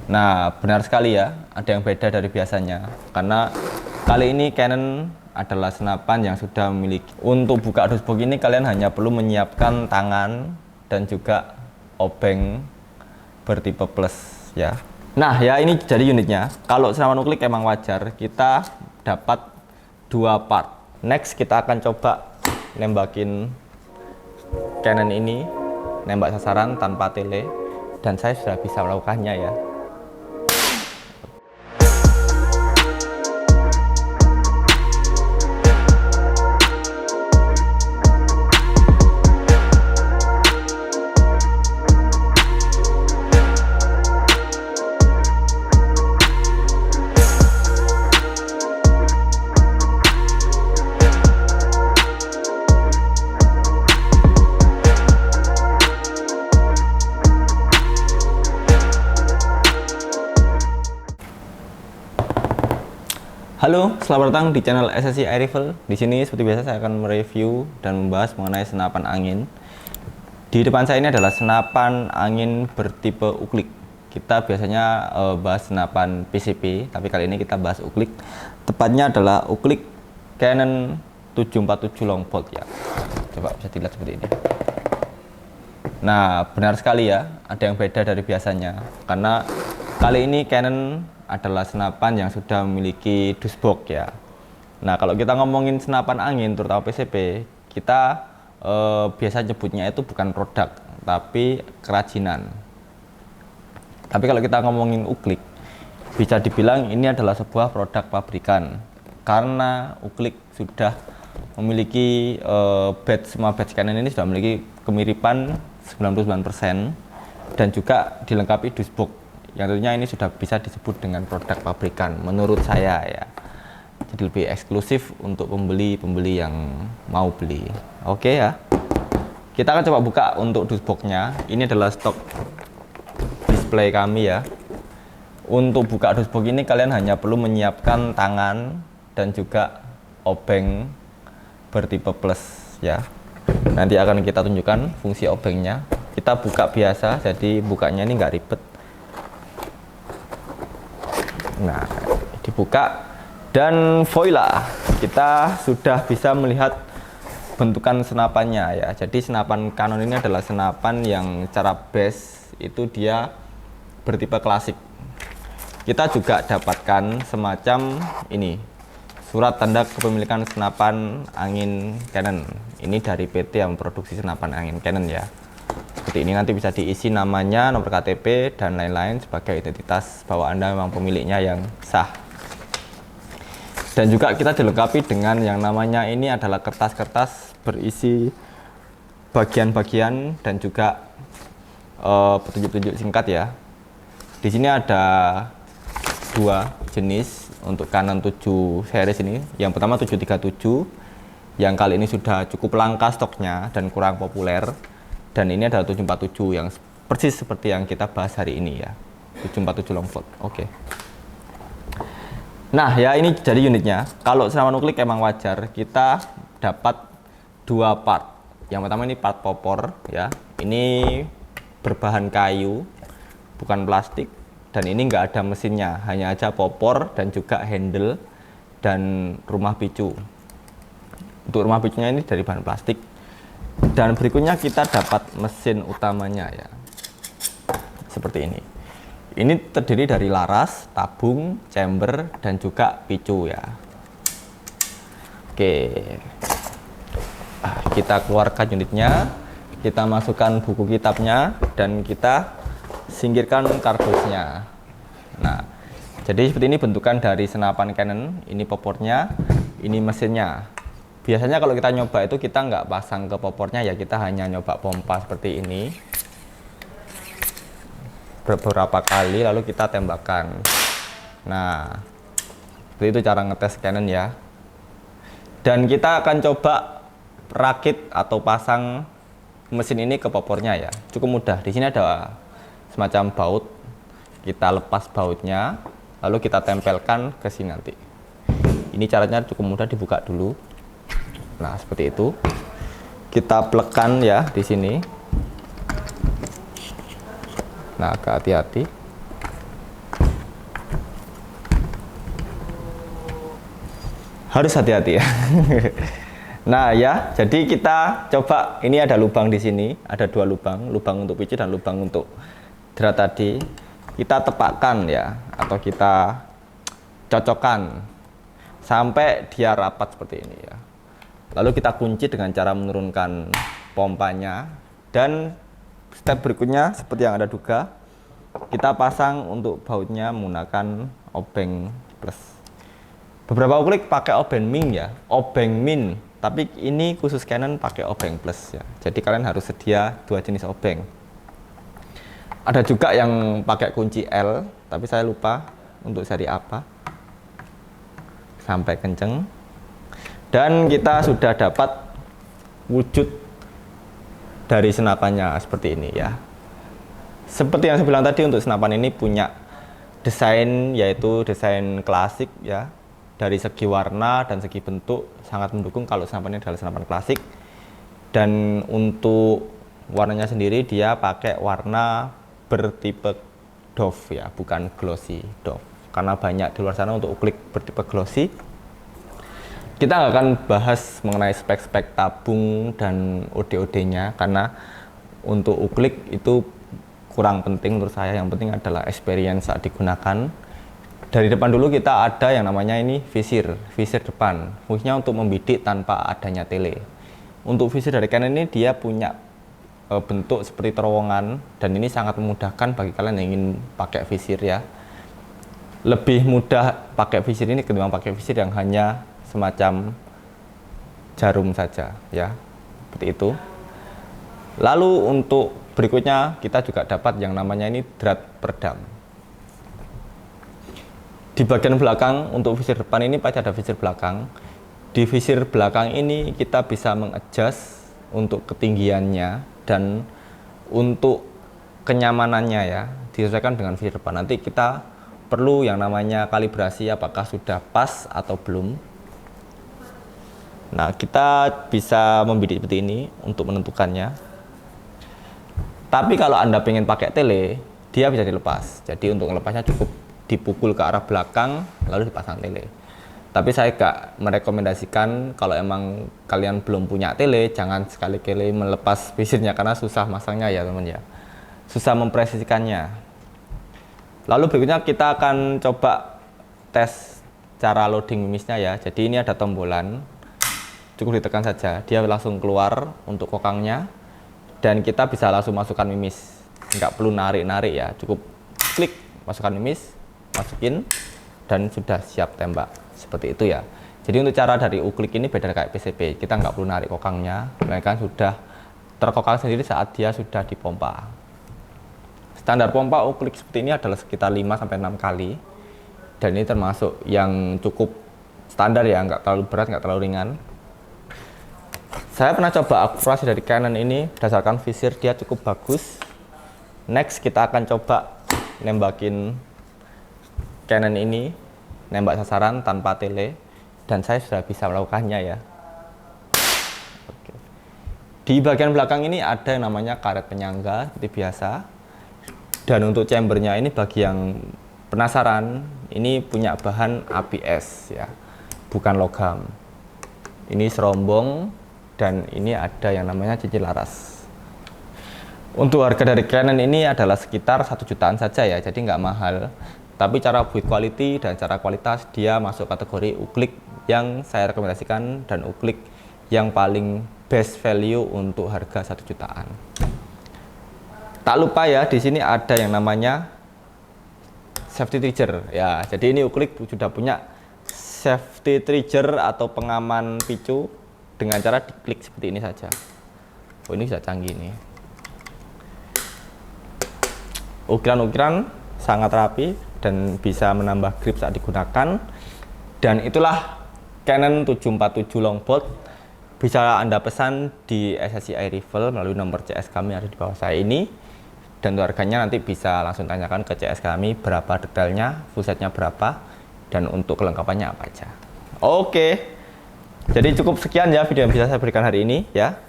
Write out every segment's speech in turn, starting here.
Nah, benar sekali ya, ada yang beda dari biasanya. Karena kali ini Canon adalah senapan yang sudah memiliki. Untuk buka dashboard ini kalian hanya perlu menyiapkan tangan dan juga obeng bertipe plus ya. Nah, ya ini jadi unitnya. Kalau senapan uklik emang wajar kita dapat dua part. Next kita akan coba nembakin Canon ini, nembak sasaran tanpa tele, dan saya sudah bisa melakukannya ya. Halo, selamat datang di channel SSI Air Rifle. Di sini seperti biasa saya akan mereview dan membahas mengenai senapan angin. Di depan saya ini adalah senapan angin bertipe uklik. Kita biasanya bahas senapan PCP, tapi kali ini kita bahas uklik. Tepatnya adalah uklik Canon 747 long bolt ya. Coba bisa dilihat seperti ini. Nah, benar sekali ya, ada yang beda dari biasanya. Karena kali ini Canon adalah senapan yang sudah memiliki dashboard ya. Nah, kalau kita ngomongin senapan angin terutama PCP, kita biasa nyebutnya itu bukan produk tapi kerajinan. Tapi kalau kita ngomongin uklik, bisa dibilang ini adalah sebuah produk pabrikan karena uklik sudah memiliki semua batch Canon ini sudah memiliki kemiripan 99% dan juga dilengkapi dashboard yang tentunya ini sudah bisa disebut dengan produk pabrikan menurut saya ya. Jadi lebih eksklusif untuk pembeli yang mau beli. Oke ya, kita akan coba buka untuk dashboardnya. Ini adalah stok display kami ya. Untuk buka dashboard ini kalian hanya perlu menyiapkan tangan dan juga obeng bertipe plus ya. Nanti akan kita tunjukkan fungsi obengnya. Kita buka biasa, jadi bukanya ini nggak ribet. Nah, dibuka dan voila, kita sudah bisa melihat bentukan senapannya ya. Jadi senapan Canon ini adalah senapan yang secara base itu dia bertipe klasik. Kita juga dapatkan semacam ini, surat tanda kepemilikan senapan angin Canon. Ini dari PT yang memproduksi senapan angin Canon ya. Seperti ini, nanti bisa diisi namanya, nomor KTP dan lain-lain sebagai identitas bahwa Anda memang pemiliknya yang sah. Dan juga kita dilengkapi dengan yang namanya ini adalah kertas-kertas berisi bagian-bagian dan juga petunjuk-petunjuk singkat ya. Di sini ada dua jenis untuk Canon 7 series ini. Yang pertama 737 yang kali ini sudah cukup langka stoknya dan kurang populer. Dan ini adalah 747 yang persis seperti yang kita bahas hari ini ya. 747 long bolt. Oke. Nah, ya ini jadi unitnya. Kalau senapan uklik emang wajar kita dapat dua part. Yang pertama ini part popor ya. Ini berbahan kayu, bukan plastik. Dan ini enggak ada mesinnya, hanya aja popor dan juga handle dan rumah picu. Untuk rumah picunya ini dari bahan plastik. Dan berikutnya kita dapat mesin utamanya ya, seperti ini. Ini terdiri dari laras, tabung, chamber, dan juga picu ya. Oke, kita keluarkan unitnya, kita masukkan buku kitabnya, dan kita singkirkan kardusnya. Nah, jadi seperti ini bentukan dari senapan Canon. Ini popornya, ini mesinnya. Biasanya kalau kita nyoba itu kita nggak pasang ke popornya ya, kita hanya nyoba pompa seperti ini beberapa kali lalu kita tembakkan. Nah, seperti itu cara ngetes Canon ya. Dan kita akan coba rakit atau pasang mesin ini ke popornya ya. Cukup mudah. Di sini ada semacam baut. Kita lepas bautnya, lalu kita tempelkan ke sini nanti. Ini caranya cukup mudah, dibuka dulu. Nah, seperti itu. Kita plekan ya di sini. Nah, agak hati-hati. harus hati-hati ya. Nah ya, jadi kita coba, ini ada lubang di sini, ada dua lubang, lubang untuk picu dan lubang untuk drat tadi. Kita tepakkan ya, atau kita cocokkan sampai dia rapat seperti ini ya. Lalu kita kunci dengan cara menurunkan pompanya, dan step berikutnya seperti yang Anda duga, kita pasang untuk bautnya menggunakan obeng plus. Beberapa uklik pakai obeng min ya, obeng min. Tapi ini khusus Canon pakai obeng plus ya. Jadi kalian harus sedia dua jenis obeng. Ada juga yang pakai kunci L, tapi saya lupa untuk seri apa. Sampai kenceng. Dan kita sudah dapat wujud dari senapannya seperti ini ya. Seperti yang saya bilang tadi, untuk senapan ini punya desain, yaitu desain klasik ya. Dari segi warna dan segi bentuk sangat mendukung kalau senapan ini adalah senapan klasik. Dan untuk warnanya sendiri dia pakai warna bertipe doff ya, bukan glossy doff. Karena banyak di luar sana untuk uklik bertipe glossy. Kita nggak akan bahas mengenai spek-spek tabung dan OD-OD-nya, karena untuk uklik itu kurang penting menurut saya. Yang penting adalah experience saat digunakan. Dari depan dulu kita ada yang namanya ini visir depan, fungsinya untuk membidik tanpa adanya tele. Untuk visir dari Canon ini dia punya bentuk seperti terowongan, dan ini sangat memudahkan bagi kalian yang ingin pakai visir ya. Lebih mudah pakai visir ini ketimbang pakai visir yang hanya semacam jarum saja ya, seperti itu. Lalu untuk berikutnya kita juga dapat yang namanya ini drat peredam. Di bagian belakang untuk visir depan ini pasti ada visir belakang. Di visir belakang ini kita bisa mengadjust untuk ketinggiannya dan untuk kenyamanannya ya, disesuaikan dengan visir depan. Nanti kita perlu yang namanya kalibrasi apakah sudah pas atau belum. Nah, kita bisa membidik seperti ini untuk menentukannya. Tapi kalau Anda pengen pakai tele, dia bisa dilepas. Jadi untuk melepasnya cukup dipukul ke arah belakang lalu dipasang tele. Tapi saya gak merekomendasikan, kalau emang kalian belum punya tele, jangan sekali-kali melepas visirnya karena susah masangnya ya teman ya, susah mempresisikannya. Lalu berikutnya kita akan coba tes cara loading mimisnya ya. Jadi ini ada tombolan, cukup ditekan saja dia langsung keluar untuk kokangnya, dan kita bisa langsung masukkan mimis, nggak perlu narik-narik ya, cukup klik masukkan mimis, masukin, dan sudah siap tembak seperti itu ya. Jadi untuk cara dari uklik ini beda kayak PCP, kita nggak perlu narik kokangnya, melainkan sudah terkokang sendiri saat dia sudah dipompa. Standar pompa uklik seperti ini adalah sekitar 5-6 kali, dan ini termasuk yang cukup standar ya, nggak terlalu berat, nggak terlalu ringan. Saya pernah coba akurasi dari Canon ini, berdasarkan visir dia cukup bagus. Next kita akan coba nembakin Canon ini, nembak sasaran tanpa tele, dan saya sudah bisa melakukannya ya. Oke. Di bagian belakang ini ada yang namanya karet penyangga seperti biasa, dan untuk chambernya ini bagi yang penasaran, ini punya bahan ABS ya, bukan logam. Ini serombong, dan ini ada yang namanya cincin laras. Untuk harga dari Canon ini adalah sekitar 1 jutaan saja ya, jadi nggak mahal. Tapi cara build quality dan cara kualitas dia masuk kategori uklik yang saya rekomendasikan, dan uklik yang paling best value untuk harga 1 jutaan. Tak lupa ya, di sini ada yang namanya safety trigger ya. Jadi ini uklik sudah punya safety trigger atau pengaman picu dengan cara diklik seperti ini saja. Oh, ini sudah canggih nih. Ukiran-ukiran sangat rapi dan bisa menambah grip saat digunakan. Dan itulah Canon 747 Longboard. Bisa Anda pesan di SSCI Rifle melalui nomor CS kami ada di bawah saya ini. Dan harganya nanti bisa langsung tanyakan ke CS kami berapa detailnya, full setnya berapa, dan untuk kelengkapannya apa aja. Oke, jadi cukup sekian ya video yang bisa saya berikan hari ini ya.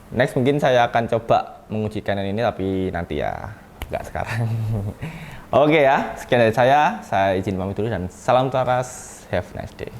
Next mungkin saya akan coba menguji Canon ini, tapi nanti ya, nggak sekarang. Oke ya, sekian dari saya izin pamit dulu dan salam Taras, have a nice day.